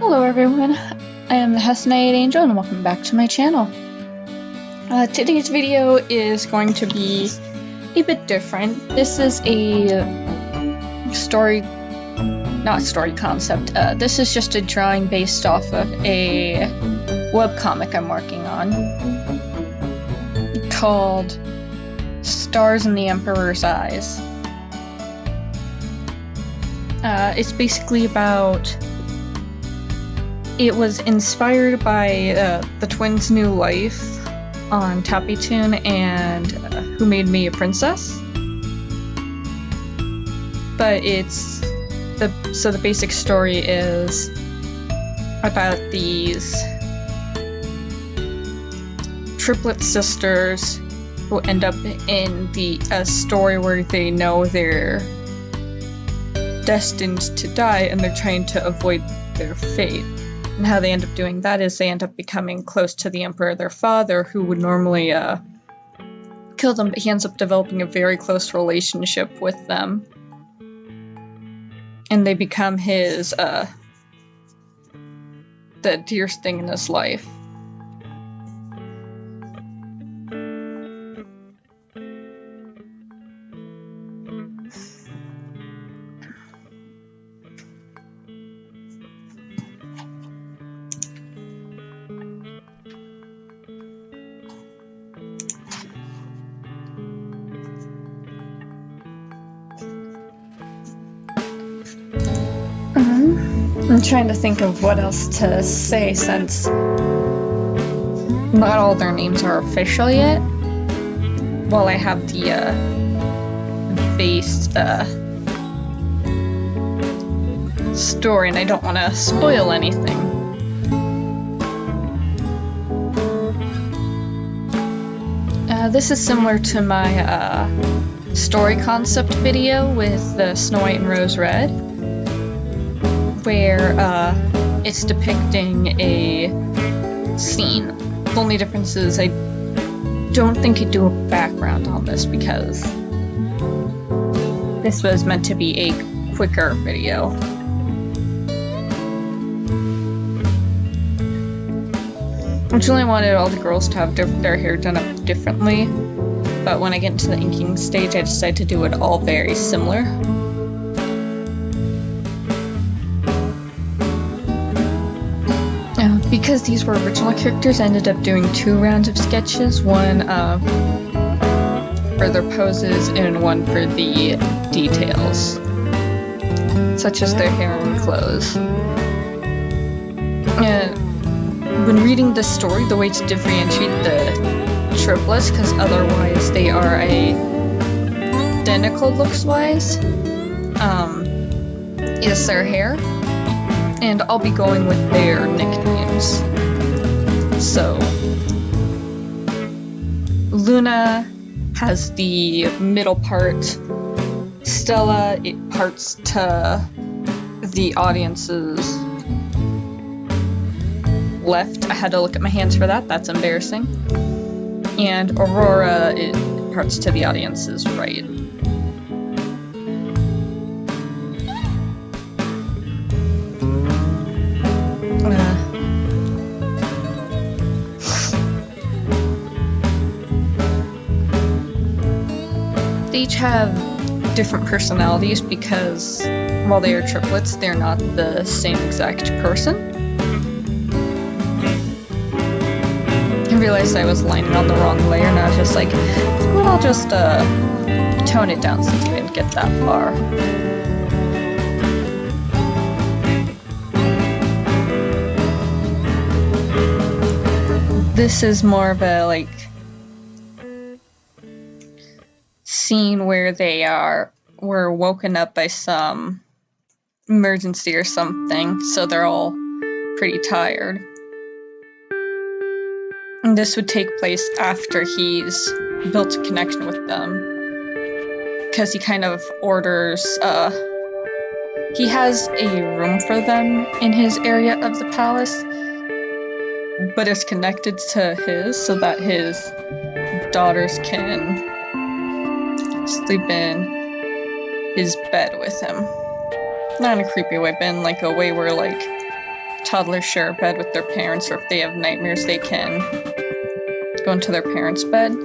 Hello everyone, I am the Hessenite Angel and welcome back to my channel. Today's video is going to be a bit different. This is a not story concept, this is just a drawing based off of a webcomic I'm working on called Stars in the Emperor's Eyes. It's basically about... It was inspired by the twins' new life on Tappy Toon and Who Made Me a Princess. But the basic story is about these triplet sisters who end up in a story where they know they're destined to die and they're trying to avoid their fate. And how they end up doing that is they end up becoming close to the Emperor, their father, who would normally kill them, but he ends up developing a very close relationship with them. And they become his, the dearest thing in his life. I'm trying to think of what else to say since not all their names are official yet. Well, I have the base story and I don't want to spoil anything. This is similar to my story concept video with the Snow White and Rose Red, where it's depicting a scene. The only difference is I don't think I'd do a background on this because this was meant to be a quicker video. I originally wanted all the girls to have their hair done up differently, but when I get into the inking stage I decided to do it all very similar. Because these were original characters, I ended up doing 2 rounds of sketches, one for their poses and one for the details, such as their hair and clothes. When reading the story, the way to differentiate the triplets, because otherwise they are identical looks-wise, is their hair. And I'll be going with their nicknames. So, Luna has the middle part. Stella, it parts to the audience's left. I had to look at my hands for that, that's embarrassing. And Aurora, it parts to the audience's right. They each have different personalities because while they are triplets, they're not the same exact person. I realized I was lining on the wrong layer and I was just like, well, I'll just tone it down since we didn't get that far. This is more of a scene where they were woken up by some emergency or something, so they're all pretty tired. And this would take place after he's built a connection with them, because he kind of orders, he has a room for them in his area of the palace, but it's connected to his so that his daughters can sleep in his bed with him. Not in a creepy way, but in like a way where like toddlers share a bed with their parents, or if they have nightmares, they can go into their parents' bed.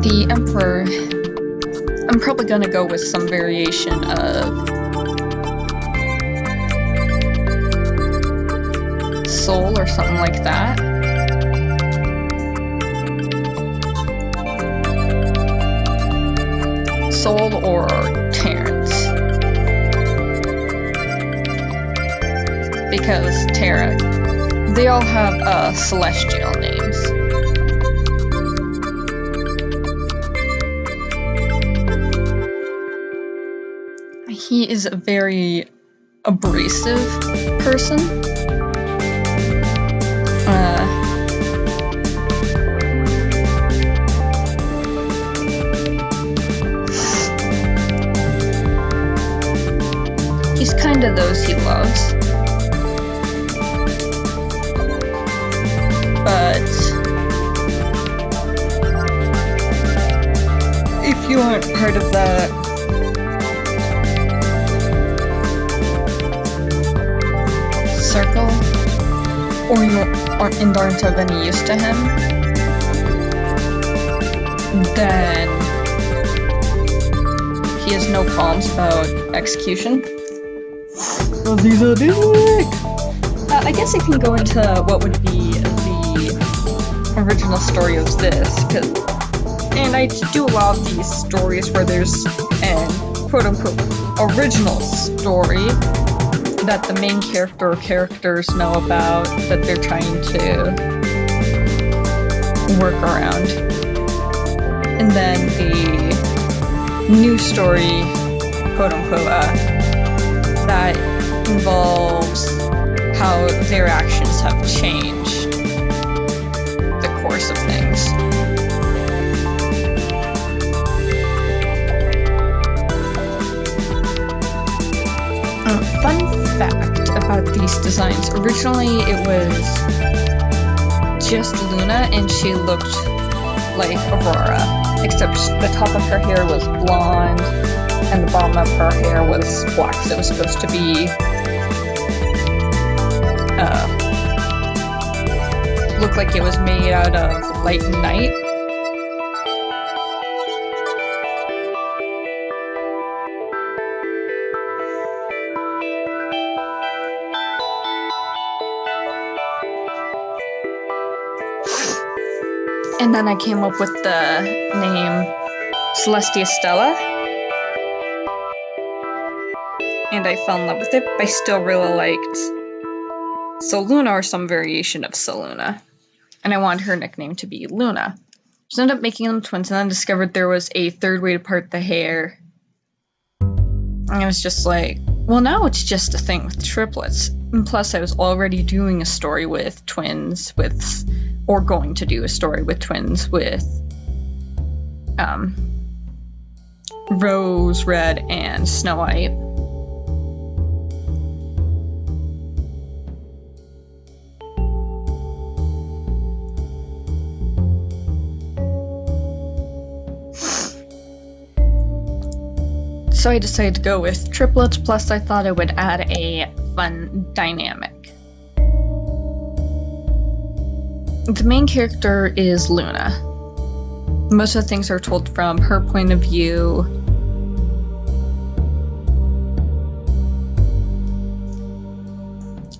The Emperor, I'm probably gonna go with some variation of Soul or something like that. Soul or Terrence. Because Terra, they all have celestial names. He is a very abrasive person. He's kind of those he loves. But if you aren't part of that circle, or you aren't of any use to him, then he has no qualms about execution. I guess I can go into what would be the original story of this, and I do a lot of these stories where there's an quote-unquote original story that the main character or characters know about that they're trying to work around. And then the new story, quote-unquote, that involves how their actions have changed the course of things. Fun fact about these designs. Originally it was just Luna and she looked like Aurora, except the top of her hair was blonde and the bottom of her hair was black, so it was supposed to be look like it was made out of light and night. And then I came up with the name Celestia Stella. And I fell in love with it, but I still really liked Soluna or some variation of Soluna. And I wanted her nickname to be Luna. So I ended up making them twins and then discovered there was a third way to part the hair. And I was just like, well, now it's just a thing with triplets. And plus, I was already doing a story with twins or going to do a story with twins with Rose, Red, and Snow White. So I decided to go with triplets, plus I thought it would add a fun dynamic. The main character is Luna. Most of the things are told from her point of view.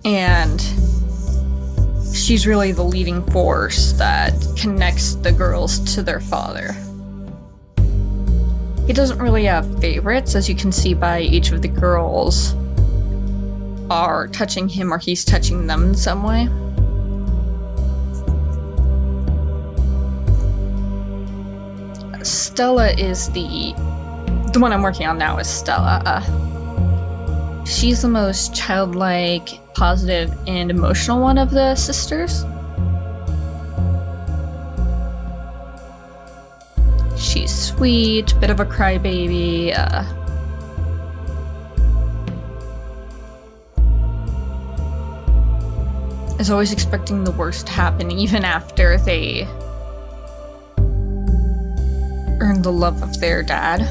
And she's really the leading force that connects the girls to their father. He doesn't really have favorites, as you can see by each of the girls are touching him or he's touching them in some way. Stella is the one I'm working on now is Stella. She's the most childlike, positive, and emotional one of the sisters. She's sweet, bit of a crybaby, is always expecting the worst to happen, even after they earn the love of their dad.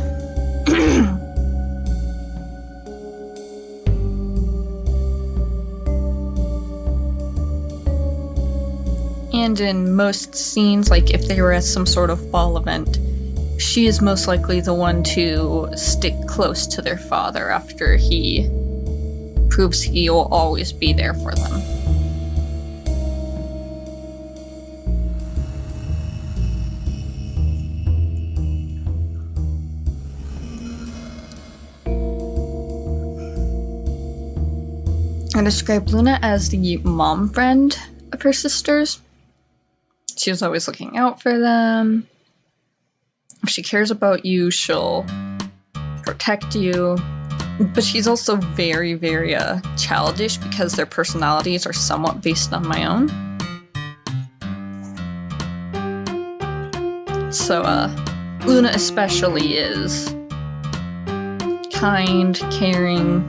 And in most scenes, like if they were at some sort of ball event, she is most likely the one to stick close to their father after he proves he will always be there for them. I describe Luna as the mom friend of her sisters. She was always looking out for them. If she cares about you, she'll protect you. But she's also very, very childish because their personalities are somewhat based on my own. So, Luna especially is kind, caring,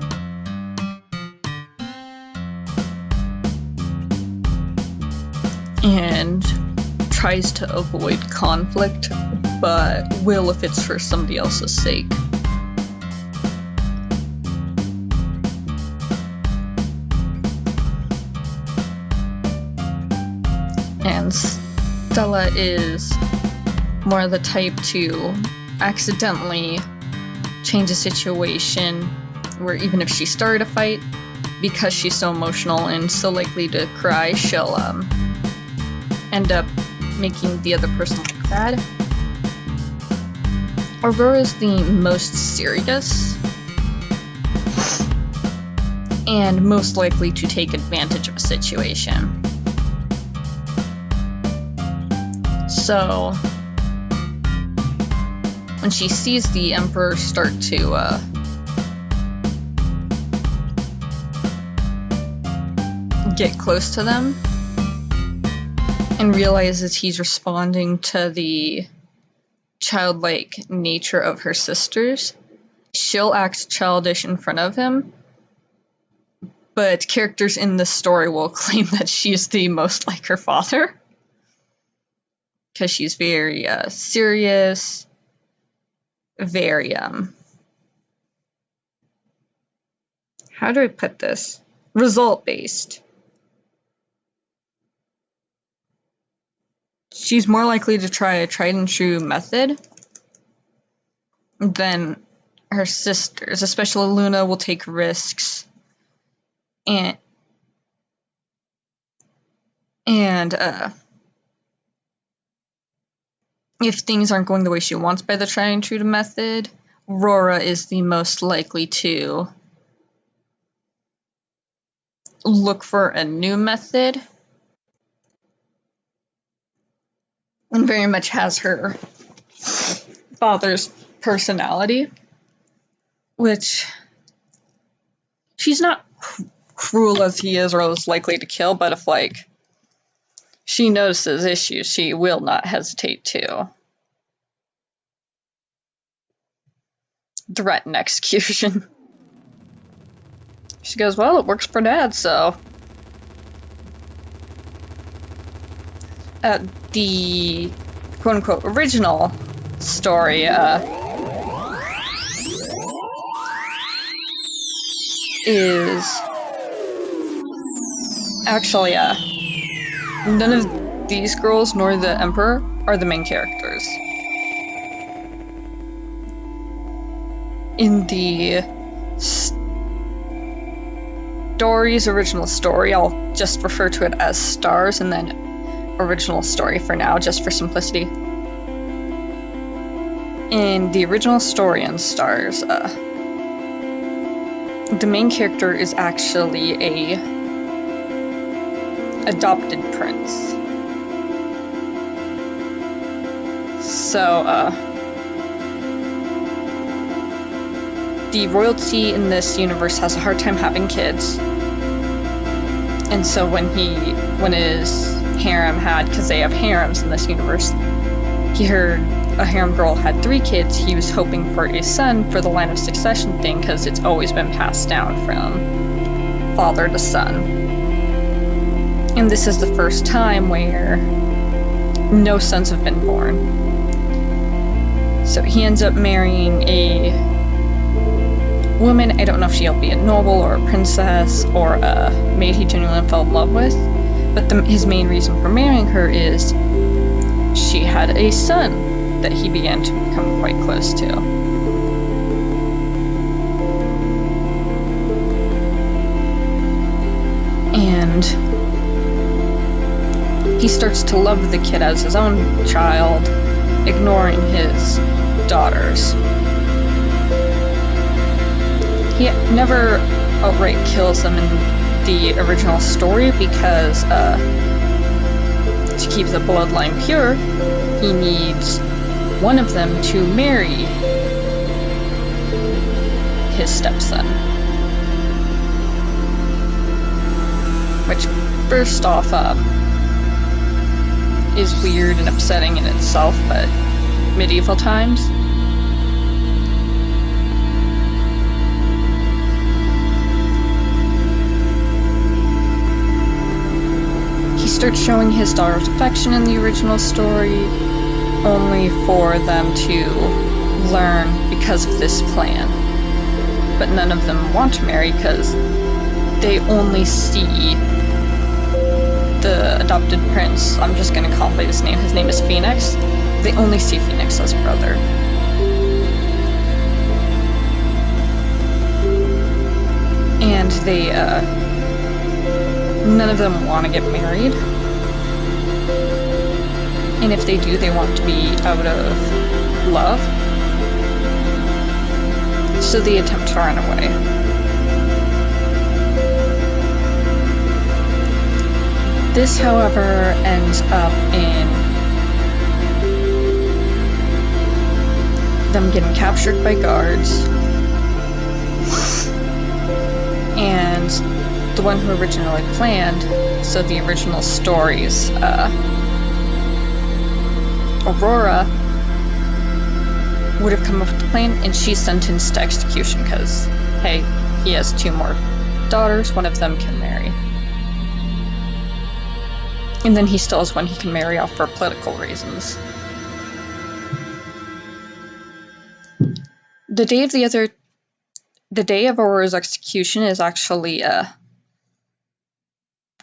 and tries to avoid conflict, but will if it's for somebody else's sake. And Stella is more the type to accidentally change a situation where even if she started a fight, because she's so emotional and so likely to cry, she'll end up making the other person look bad. Aurora is the most serious and most likely to take advantage of a situation. So when she sees the Emperor start to get close to them and realizes he's responding to the childlike nature of her sisters, she'll act childish in front of him, but characters in this story will claim that she's the most like her father because she's very serious, very how do I put this? Result-based. She's more likely to try a tried and true method than her sisters, especially Luna will take risks and if things aren't going the way she wants by the tried and true method, Aurora is the most likely to look for a new method and very much has her father's personality, which she's not cruel as he is or as likely to kill, but if like she notices issues, she will not hesitate to threaten execution. She goes, well, it works for Dad, so. The quote-unquote original story, is actually, none of these girls nor the Emperor are the main characters. In the story's original story, I'll just refer to it as stars and then original story for now, just for simplicity. In the original story in Stars, the main character is actually a adopted prince. So, the royalty in this universe has a hard time having kids. And so when his harem had, because they have harems in this universe, he heard a harem girl had 3 kids, he was hoping for a son for the line of succession thing, because it's always been passed down from father to son. And this is the first time where no sons have been born. So he ends up marrying a woman. I don't know if she'll be a noble or a princess or a maid he genuinely fell in love with, but his main reason for marrying her is she had a son that he began to become quite close to. And he starts to love the kid as his own child, ignoring his daughters. He never outright kills them in the original story because to keep the bloodline pure, he needs one of them to marry his stepson. Which, first off, is weird and upsetting in itself, but medieval times. He starts showing his daughter's affection in the original story, only for them to learn because of this plan. But none of them want to marry because they only see the adopted prince, I'm just going to call him by his name is Phoenix. They only see Phoenix as a brother. And they, none of them want to get married. And if they do, they want to be out of love. So they attempt to run away. This, however, ends up in them getting captured by guards, and the one who originally planned, so the original stories, Aurora, would have come up with the plan, and she's sentenced to execution because, hey, he has 2 more daughters, one of them can marry. And then he still has one he can marry off for political reasons. The day of Aurora's execution is actually the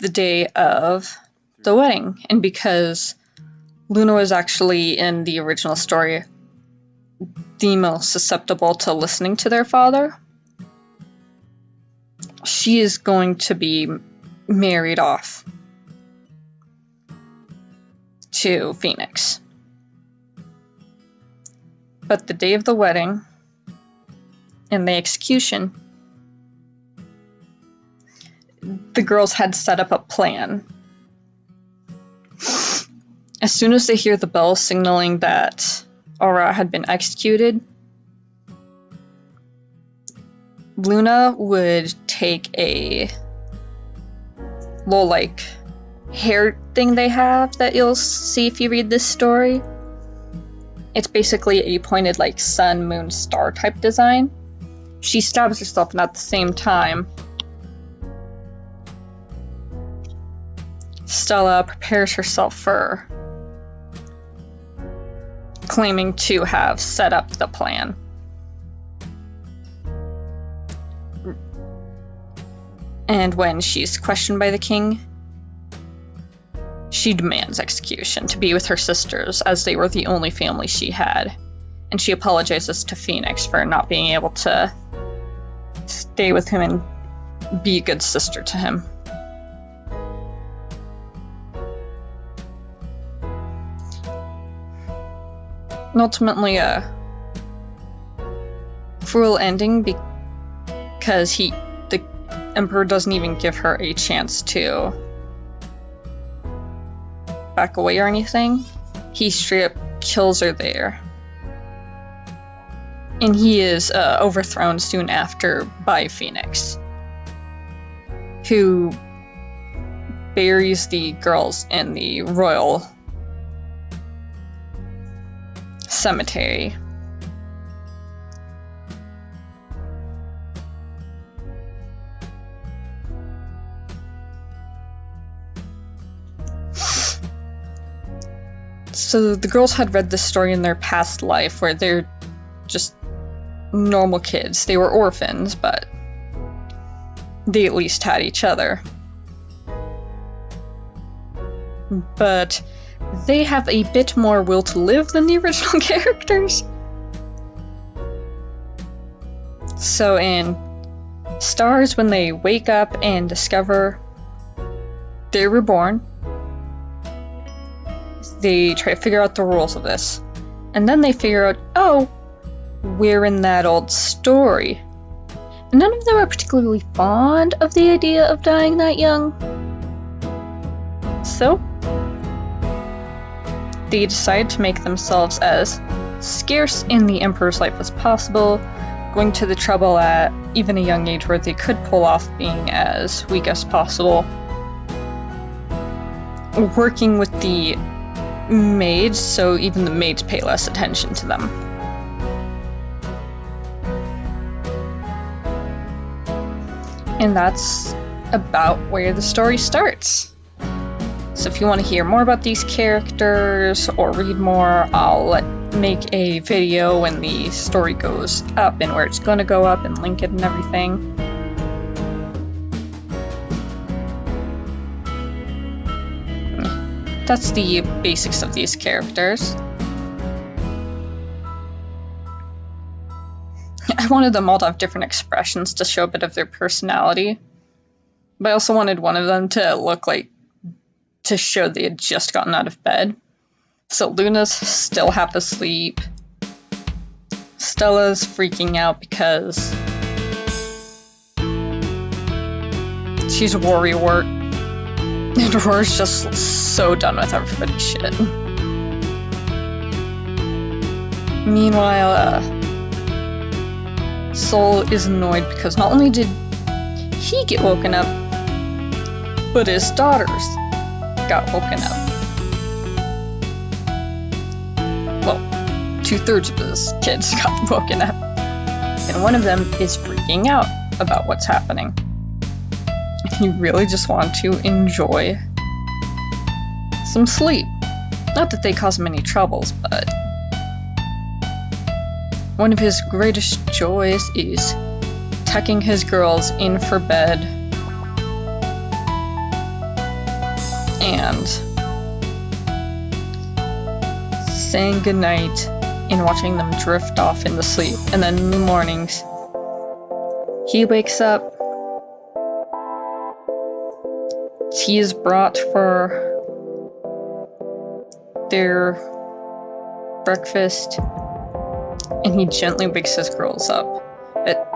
day of the wedding. And because Luna was actually, in the original story, the most susceptible to listening to their father, she is going to be married off to Phoenix. But the day of the wedding and the execution, the girls had set up a plan. As soon as they hear the bell signaling that Aurora had been executed, Luna would take a little, hair thing they have that you'll see if you read this story. It's basically a pointed, sun, moon, star type design. She stabs herself, and at the same time, Stella prepares herself for claiming to have set up the plan. And when she's questioned by the king, she demands execution to be with her sisters, as they were the only family she had. And she apologizes to Phoenix for not being able to stay with him and be a good sister to him. And ultimately, a cruel ending because the Emperor doesn't even give her a chance to back away or anything. He straight up kills her there. And he is overthrown soon after by Phoenix, who buries the girls in the royal cemetery. So the girls had read this story in their past life where they're just normal kids. They were orphans, but they at least had each other. But they have a bit more will to live than the original characters. So in Stars, when they wake up and discover they're reborn, they try to figure out the rules of this. And then they figure out, oh, we're in that old story. And none of them are particularly fond of the idea of dying that young. So they decide to make themselves as scarce in the Emperor's life as possible, going to the trouble at even a young age where they could pull off being as weak as possible, working with the maids, so even the maids pay less attention to them. And that's about where the story starts. So if you want to hear more about these characters or read more, I'll make a video when the story goes up and where it's going to go up and link it and everything. That's the basics of these characters. I wanted them all to have different expressions to show a bit of their personality, but I also wanted one of them to look like, to show they had just gotten out of bed. So Luna's still half asleep. Stella's freaking out because she's worrywart. And Aurora's just so done with everybody's shit. Meanwhile, Sol is annoyed because not only did he get woken up, but his daughters got woken up. Well, 2/3 of his kids got woken up. And one of them is freaking out about what's happening. You really just want to enjoy some sleep. Not that they cause him any troubles, but one of his greatest joys is tucking his girls in for bed and saying goodnight and watching them drift off into sleep. And then in the mornings, he wakes up, tea is brought for their breakfast, and he gently wakes his girls up. But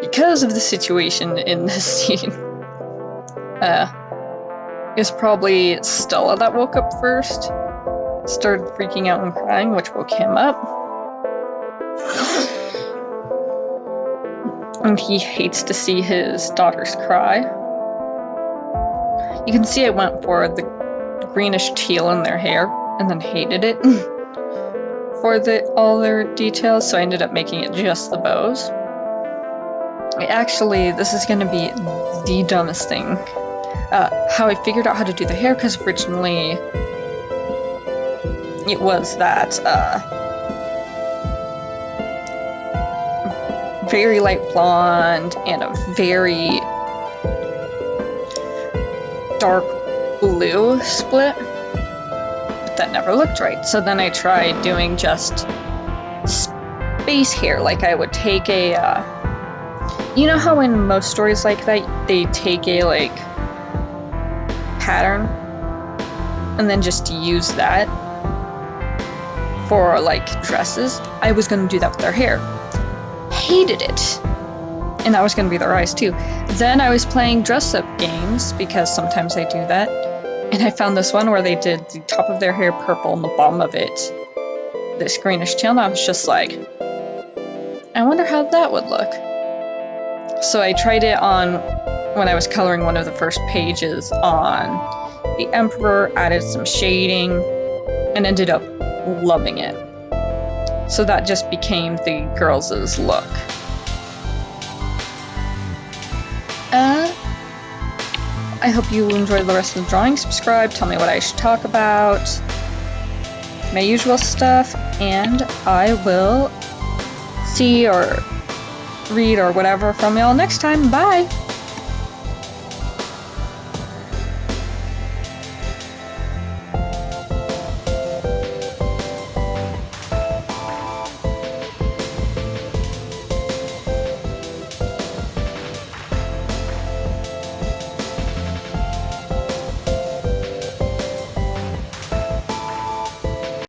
because of the situation in this scene, it was probably Stella that woke up first, started freaking out and crying, which woke him up. And he hates to see his daughters cry. You can see I went for the greenish teal in their hair and then hated it for all their details, so I ended up making it just the bows. Actually, this is going to be the dumbest thing. How I figured out how to do the hair, because originally it was that very light blonde and a very dark blue split, but that never looked right. So then I tried doing just space hair, like I would take a you know how in most stories like that they take a like pattern and then just use that for like dresses? I was going to do that with their hair. Hated it. And that was going to be their eyes too. Then I was playing dress-up games, because sometimes I do that, and I found this one where they did the top of their hair purple and the bottom of it this greenish teal, and I was just like, I wonder how that would look. So I tried it on when I was coloring one of the first pages on the Emperor, added some shading, and ended up loving it. So that just became the girls' look. I hope you enjoyed the rest of the drawing. Subscribe, tell me what I should talk about. my usual stuff, and I will see or read or whatever from y'all next time. Bye!